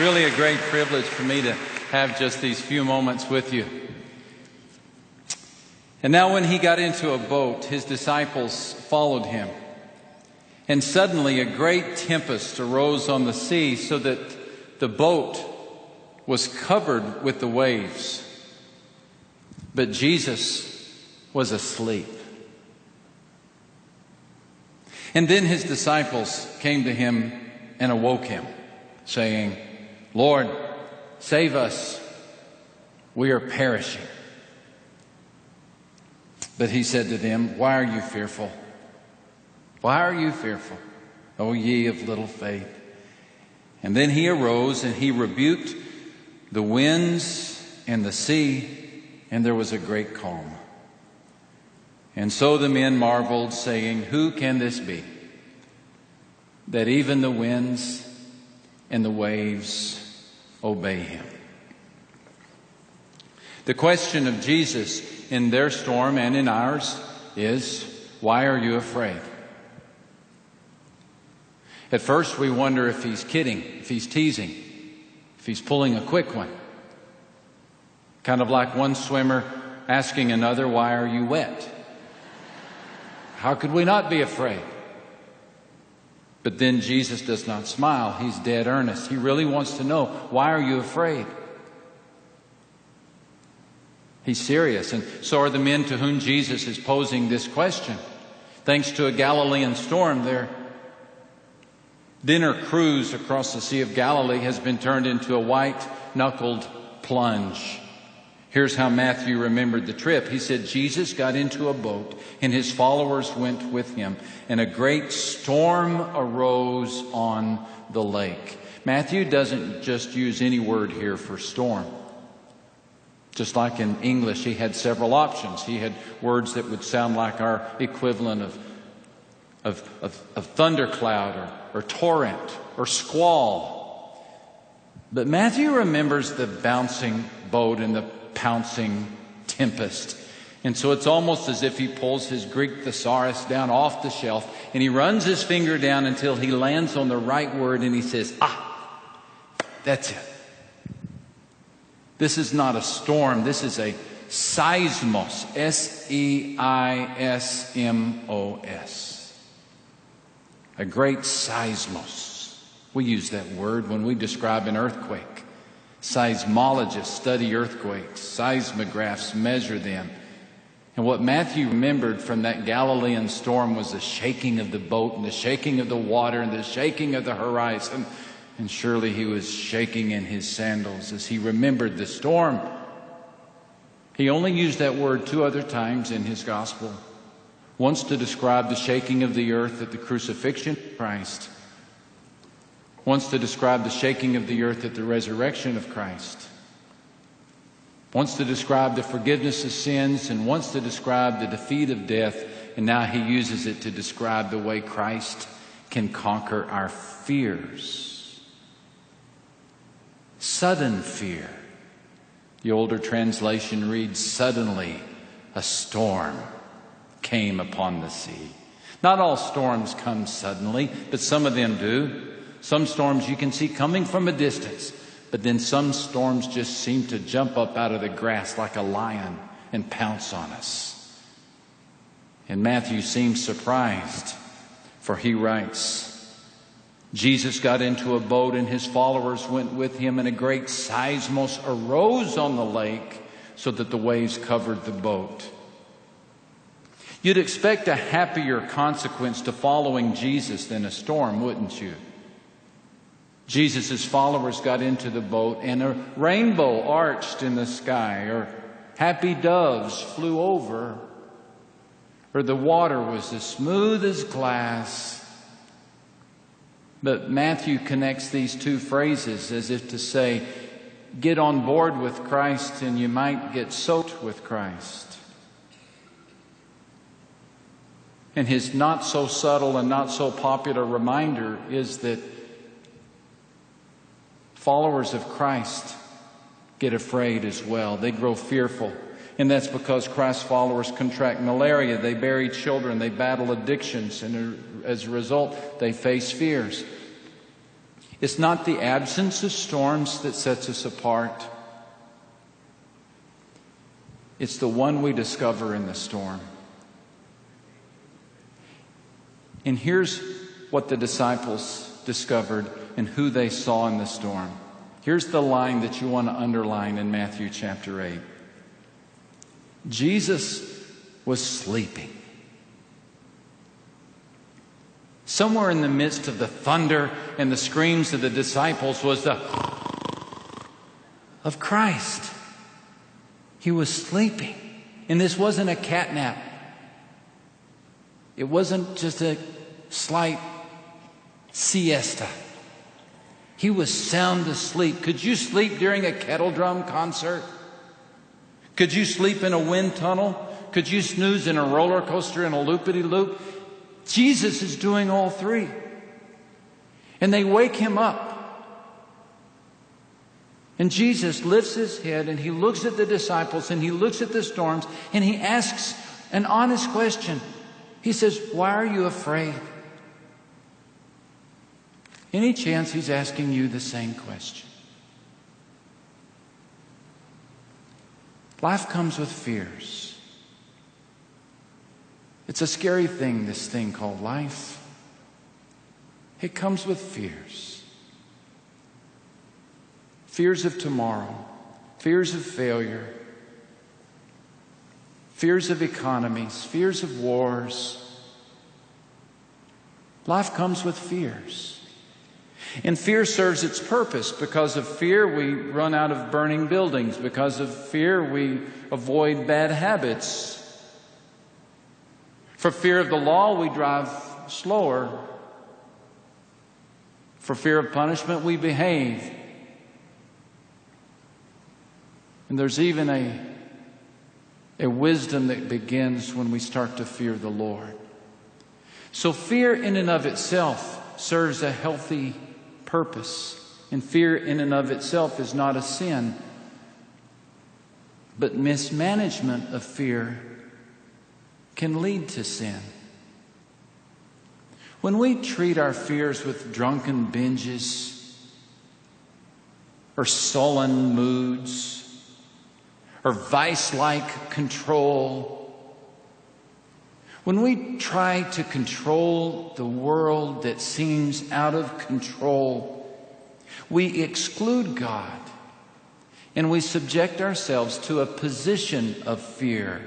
really a great privilege for me to have just these few moments with you. And now when he got into a boat, his disciples followed him. And suddenly a great tempest arose on the sea so that the boat was covered with the waves. But Jesus was asleep. And then his disciples came to him and awoke him, saying, "Lord, save us. We are perishing." But he said to them, "Why are you fearful? Why are you fearful, O ye of little faith?" And then he arose and he rebuked the winds and the sea, and there was a great calm. And so the men marveled, saying, "Who can this be, that even the winds and the waves obey him?" The question of Jesus in their storm and in ours is, why are you afraid? At first we wonder if he's kidding, if he's teasing, if he's pulling a quick one. Kind of like one swimmer asking another, "Why are you wet?" How could we not be afraid? But then Jesus does not smile. He's dead earnest. He really wants to know, why are you afraid? He's serious, and so are the men to whom Jesus is posing this question. Thanks to a Galilean storm, their dinner cruise across the Sea of Galilee has been turned into a white-knuckled plunge. Here's how Matthew remembered the trip. He said, Jesus got into a boat and his followers went with him, and a great storm arose on the lake. Matthew doesn't just use any word here for storm. Just like in English, he had several options. He had words that would sound like our equivalent of thundercloud or torrent or squall. But Matthew remembers the bouncing boat and the pouncing tempest. And so it's almost as if he pulls his Greek thesaurus down off the shelf and he runs his finger down until he lands on the right word and he says, that's it. This is not a storm. This is a seismos. S-E-I-S-M-O-S. A great seismos. We use that word when we describe an earthquake. Seismologists study earthquakes. Seismographs measure them. And what Matthew remembered from that Galilean storm was the shaking of the boat and the shaking of the water and the shaking of the horizon. And surely he was shaking in his sandals as he remembered the storm. He only used that word 2 other times in his gospel. Once to describe the shaking of the earth at the crucifixion of Christ. Once to describe the shaking of the earth at the resurrection of Christ. Once to describe the forgiveness of sins, and once to describe the defeat of death. And now he uses it to describe the way Christ can conquer our fears. Sudden fear. The older translation reads, suddenly a storm came upon the sea. Not all storms come suddenly, but some of them do. Some storms you can see coming from a distance, but then some storms just seem to jump up out of the grass like a lion and pounce on us. And Matthew seems surprised, for he writes, Jesus got into a boat and his followers went with him, and a great seismos arose on the lake so that the waves covered the boat. You'd expect a happier consequence to following Jesus than a storm, wouldn't you? Jesus' followers got into the boat and a rainbow arched in the sky, or happy doves flew over, or the water was as smooth as glass. But Matthew connects these 2 phrases as if to say, get on board with Christ and you might get soaked with Christ. And his not so subtle and not so popular reminder is that followers of Christ get afraid as well. They grow fearful. And that's because Christ's followers contract malaria. They bury children. They battle addictions. And as a result, they face fears. It's not the absence of storms that sets us apart. It's the one we discover in the storm. And here's what the disciples discovered and who they saw in the storm. Here's the line that you want to underline in Matthew chapter 8. Jesus was sleeping. Somewhere in the midst of the thunder and the screams of the disciples was the of Christ. He was sleeping. And this wasn't a cat nap. It wasn't just a slight siesta. He was sound asleep. Could you sleep during a kettle drum concert? Could you sleep in a wind tunnel? Could you snooze in a roller coaster in a loopity-loop? Jesus is doing all three. And they wake him up. And Jesus lifts his head and he looks at the disciples and he looks at the storms and he asks an honest question. He says, "Why are you afraid?" Any chance he's asking you the same question? Life comes with fears. It's a scary thing, this thing called life. It comes with fears. Fears of tomorrow, fears of failure, fears of economies, fears of wars. Life comes with fears. And fear serves its purpose. Because of fear, we run out of burning buildings. Because of fear, we avoid bad habits. For fear of the law, we drive slower. For fear of punishment, we behave. And there's even a wisdom that begins when we start to fear the Lord. So fear in and of itself serves a healthy purpose. And fear in and of itself is not a sin. But mismanagement of fear can lead to sin. When we treat our fears with drunken binges or sullen moods or vice-like control, when we try to control the world that seems out of control, we exclude God and we subject ourselves to a position of fear,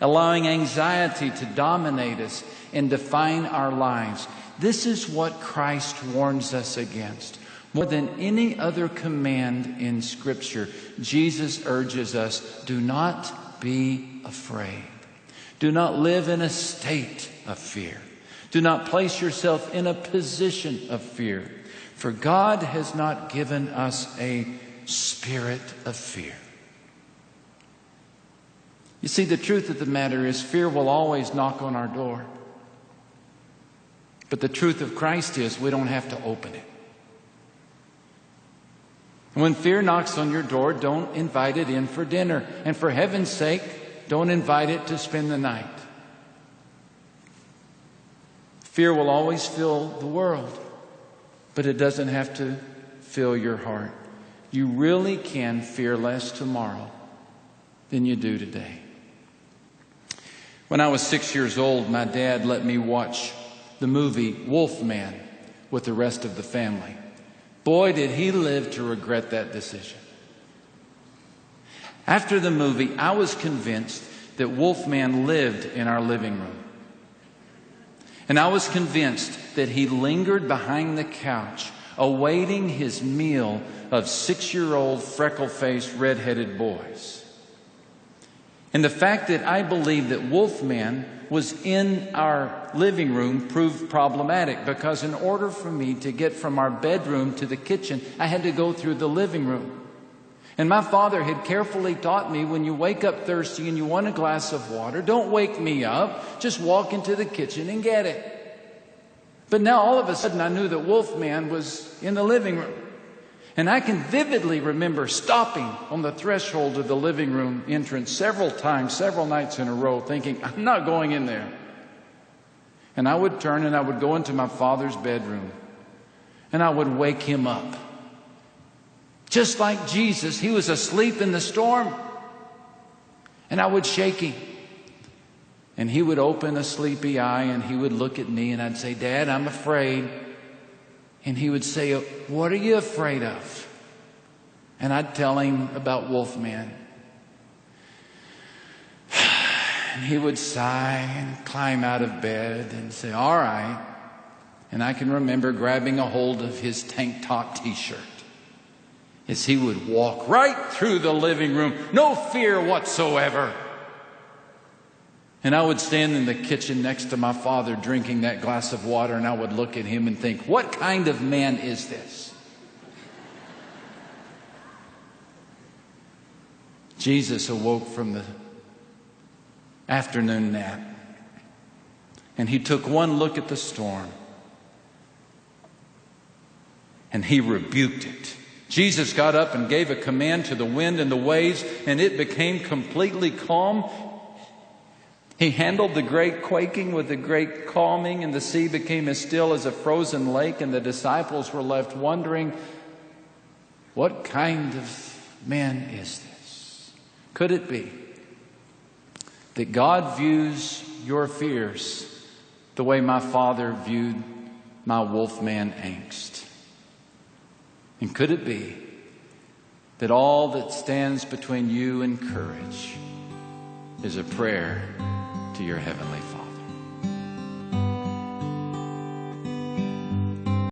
allowing anxiety to dominate us and define our lives. This is what Christ warns us against. More than any other command in Scripture, Jesus urges us, do not be afraid. Do not live in a state of fear. Do not place yourself in a position of fear. For God has not given us a spirit of fear. You see, the truth of the matter is fear will always knock on our door. But the truth of Christ is we don't have to open it. When fear knocks on your door, don't invite it in for dinner. And for heaven's sake, don't invite it to spend the night. Fear will always fill the world, but it doesn't have to fill your heart. You really can fear less tomorrow than you do today. When I was 6 years old, my dad let me watch the movie Wolfman with the rest of the family. Boy, did he live to regret that decision. After the movie, I was convinced that Wolfman lived in our living room. And I was convinced that he lingered behind the couch, awaiting his meal of 6-year-old freckle-faced, red-headed boys. And the fact that I believed that Wolfman was in our living room proved problematic, because in order for me to get from our bedroom to the kitchen, I had to go through the living room. And my father had carefully taught me, when you wake up thirsty and you want a glass of water, don't wake me up, just walk into the kitchen and get it. But now all of a sudden I knew that Wolfman was in the living room. And I can vividly remember stopping on the threshold of the living room entrance several times, several nights in a row, thinking, I'm not going in there. And I would turn and I would go into my father's bedroom. and I would wake him up. Just like Jesus, he was asleep in the storm. And I would shake him. And he would open a sleepy eye and he would look at me and I'd say, Dad, I'm afraid. And he would say, what are you afraid of? And I'd tell him about Wolfman. And he would sigh and climb out of bed and say, all right. And I can remember grabbing a hold of his tank top t-shirt as he would walk right through the living room, no fear whatsoever. And I would stand in the kitchen next to my father drinking that glass of water, and I would look at him and think, what kind of man is this? Jesus awoke from the afternoon nap, and he took one look at the storm, and he rebuked it. Jesus got up and gave a command to the wind and the waves, and it became completely calm. He handled the great quaking with the great calming, and the sea became as still as a frozen lake, and the disciples were left wondering, what kind of man is this? Could it be that God views your fears the way my father viewed my Wolfman angst? And could it be that all that stands between you and courage is a prayer to your Heavenly Father?